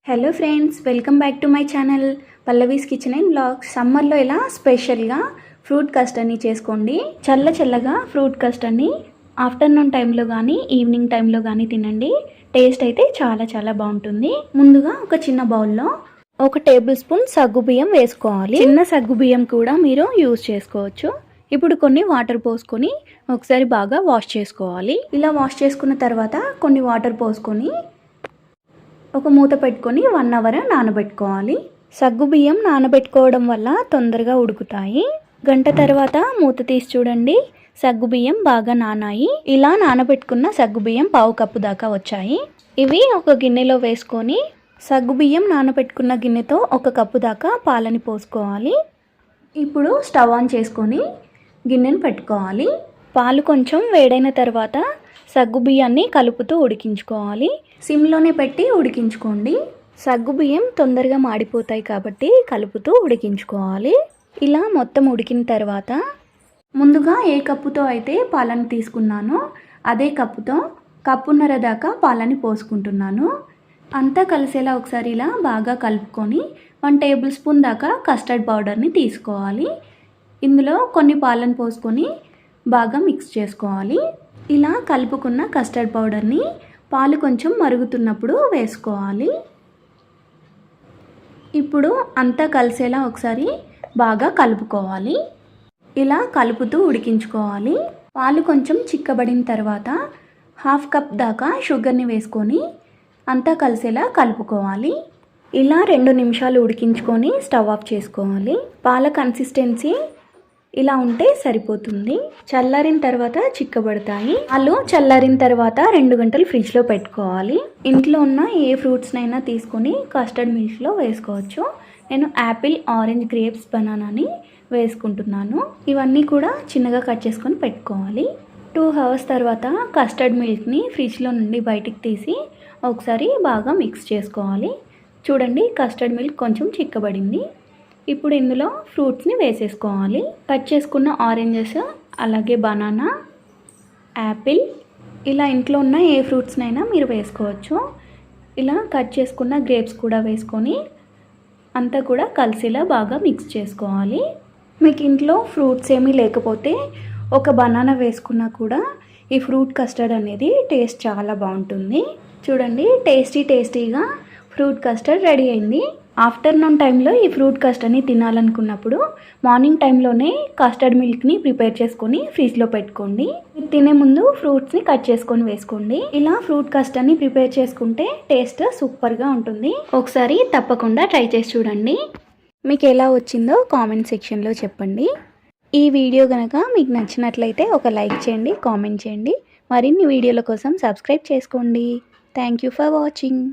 Hello friends, welcome back to my channel Pallavi's kitchen and blogs. సమ్మర్లో ఇలా స్పెషల్గా fruit కస్టర్డ్ని చేసుకోండి. చల్లగా ఫ్రూట్ కస్టర్డ్ని ఆఫ్టర్నూన్ టైంలో కానీ ఈవినింగ్ టైంలో కానీ తినండి. టేస్ట్ అయితే చాలా బాగుంటుంది. ముందుగా ఒక చిన్న బౌల్లో 1 టేబుల్ స్పూన్ సగ్గుబియ్యం వేసుకోవాలి. చిన్న సగ్గుబియ్యం కూడా మీరు యూజ్ చేసుకోవచ్చు. ఇప్పుడు కొన్ని వాటర్ పోసుకొని ఒకసారి బాగా వాష్ చేసుకోవాలి. ఇలా వాష్ చేసుకున్న తర్వాత కొన్ని వాటర్ పోసుకొని ఒక మూత పెట్టుకొని 1 అవర్ నానబెట్టుకోవాలి. సగ్గుబియ్యం నానబెట్టుకోవడం వల్ల తొందరగా ఉడుకుతాయి. గంట తర్వాత మూత తీసి చూడండి, సగ్గుబియ్యం బాగా నానాయి. ఇలా నానబెట్టుకున్న సగ్గుబియ్యం 1/2 కప్పు దాకా వచ్చాయి. ఇవి ఒక గిన్నెలో వేసుకొని సగ్గుబియ్యం నానబెట్టుకున్న గిన్నెతో 1 కప్పు దాకా పాలని పోసుకోవాలి. ఇప్పుడు స్టవ్ ఆన్ చేసుకొని గిన్నెను పెట్టుకోవాలి. పాలు కొంచెం వేడైన తర్వాత సగ్గుబియ్యాన్ని కలుపుతూ ఉడికించుకోవాలి. సిమ్లోనే పెట్టి ఉడికించుకోండి. సగ్గుబియ్యం తొందరగా మాడిపోతాయి కాబట్టి కలుపుతూ ఉడికించుకోవాలి. ఇలా మొత్తం ఉడికిన తర్వాత ముందుగా ఏ కప్పుతో అయితే పాలను తీసుకున్నానో అదే కప్పుతో 1.5 కప్పు దాకా పాలని పోసుకుంటున్నాను. అంతా కలిసేలా ఒకసారి ఇలా బాగా కలుపుకొని 1 టేబుల్ స్పూన్ దాకా కస్టర్డ్ పౌడర్ని తీసుకోవాలి. ఇందులో కొన్ని పాలను పోసుకొని బాగా మిక్స్ చేసుకోవాలి. ఇలా కలుపుకున్న కస్టర్డ్ పౌడర్ని పాలు కొంచెం మరుగుతున్నప్పుడు వేసుకోవాలి. ఇప్పుడు అంతా కలిసేలా ఒకసారి బాగా కలుపుకోవాలి. ఇలా కలుపుతూ ఉడికించుకోవాలి. పాలు కొంచెం చిక్కబడిన తర్వాత 1/2 కప్ దాకా షుగర్ని వేసుకొని అంతా కలిసేలా కలుపుకోవాలి. ఇలా 2 నిమిషాలు ఉడికించుకొని స్టవ్ ఆఫ్ చేసుకోవాలి. పాల కన్సిస్టెన్సీ ఇలా ఉంటే సరిపోతుంది. చల్లారిన తర్వాత చిక్కబడతాయి. పాలు చల్లారిన తర్వాత 2 గంటలు ఫ్రిడ్జ్లో పెట్టుకోవాలి. ఇంట్లో ఉన్న ఏ ఫ్రూట్స్నైనా తీసుకొని కస్టర్డ్ మిల్క్లో వేసుకోవచ్చు. నేను యాపిల్, ఆరెంజ్, గ్రేప్స్, బనానాని వేసుకుంటున్నాను. ఇవన్నీ కూడా చిన్నగా కట్ చేసుకొని పెట్టుకోవాలి. 2 అవర్స్ తర్వాత కస్టర్డ్ మిల్క్ని ఫ్రిడ్జ్లో నుండి బయటికి తీసి ఒకసారి బాగా మిక్స్ చేసుకోవాలి. చూడండి, కస్టర్డ్ మిల్క్ కొంచెం చిక్కబడింది. ఇప్పుడు ఇందులో ఫ్రూట్స్ని వేసేసుకోవాలి. కట్ చేసుకున్న ఆరెంజెస్, అలాగే బనానా, యాపిల్, ఇలా ఇంట్లో ఉన్న ఏ ఫ్రూట్స్నైనా మీరు వేసుకోవచ్చు. ఇలా కట్ చేసుకున్న గ్రేప్స్ కూడా వేసుకొని అంతా కూడా కలిసేలా బాగా మిక్స్ చేసుకోవాలి. మీకు ఇంట్లో ఫ్రూట్స్ ఏమీ లేకపోతే ఒక బనానా వేసుకున్నా కూడా ఈ ఫ్రూట్ కస్టర్డ్ అనేది టేస్ట్ చాలా బాగుంటుంది. చూడండి, టేస్టీగా ఫ్రూట్ కస్టర్డ్ రెడీ అయింది. ఆఫ్టర్నూన్ టైంలో ఈ ఫ్రూట్ కస్టర్డ్ని తినాలనుకున్నప్పుడు మార్నింగ్ టైంలోనే కస్టర్డ్ మిల్క్ని ప్రిపేర్ చేసుకొని ఫ్రిడ్జ్లో పెట్టుకోండి. తినే ముందు ఫ్రూట్స్ని కట్ చేసుకొని వేసుకోండి. ఇలా ఫ్రూట్ కస్టర్డ్ని ప్రిపేర్ చేసుకుంటే టేస్ట్ సూపర్గా ఉంటుంది. ఒకసారి తప్పకుండా ట్రై చేసి చూడండి. మీకు ఎలా వచ్చిందో కామెంట్ సెక్షన్లో చెప్పండి. ఈ వీడియో కనుక మీకు నచ్చినట్లయితే ఒక లైక్ చేయండి, కామెంట్ చేయండి. మరిన్ని వీడియోల కోసం సబ్స్క్రైబ్ చేసుకోండి. Thank you for watching.